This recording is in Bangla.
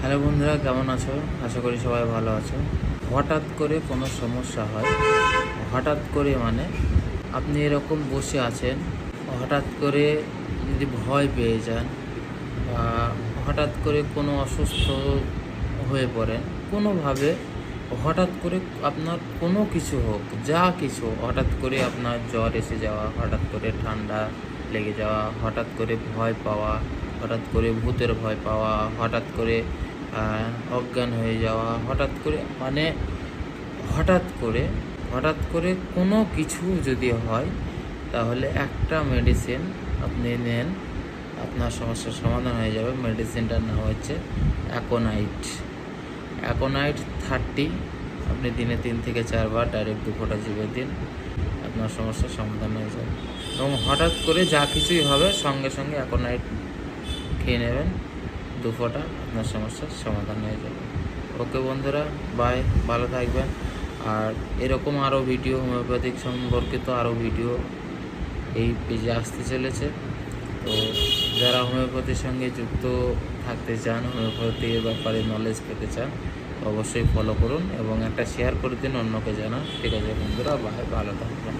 হ্যালো বন্ধুরা, কেমন আছো? আশা করি সবাই ভালো আছো। হঠাৎ করে কোনো সমস্যা হয়, হঠাৎ করে মানে আপনি এরকম বসে আছেন, হঠাৎ করে যদি ভয় পেয়ে যান বা হঠাৎ করে কোনো অসুস্থ হয়ে পড়েন কোনোভাবে, হঠাৎ করে আপনার কোনো কিছু হোক, যা কিছু হঠাৎ করে আপনার জ্বর এসে যাওয়া, হঠাৎ করে ঠান্ডা লেগে যাওয়া, হঠাৎ করে ভয় পাওয়া, হঠাৎ করে ভূতের ভয় পাওয়া, হঠাৎ করে অজ্ঞান হয়ে যাওয়া, হঠাৎ করে মানে হঠাৎ করে কোনো কিছু যদি হয়, তাহলে একটা মেডিসিন আপনি নেন, আপনার সমস্যার সমাধান হয়ে যাবে। মেডিসিনটার নাম হচ্ছে অ্যাকোনাইট 30। আপনি দিনে 3 থেকে 4 বার ডাইরেক্ট 2 ফোঁটা জিভে দিন, আপনার সমস্যার সমাধান হয়ে যাবে। এবং হঠাৎ করে যা কিছুই হবে সঙ্গে সঙ্গে অ্যাকোনাইট খেয়ে নেবেন 2 ফোঁটা, আপনার সমস্যার সমাধান হয়ে যাবে। ওকে বন্ধুরা, বাই, ভালো থাকবেন। আর এরকম আরও ভিডিও, হোমিওপ্যাথিক সম্পর্কিত আরও ভিডিও এই পেজে আসতে চলেছে। তো যারা হোমিওপ্যাথির সঙ্গে যুক্ত থাকতে চান, হোমিওপ্যাথির ব্যাপারে নলেজ পেতে চান, অবশ্যই ফলো করুন এবং একটা শেয়ার করে দিন অন্যকে জানান। ঠিক আছে বন্ধুরা, বাই, ভালো থাকবেন।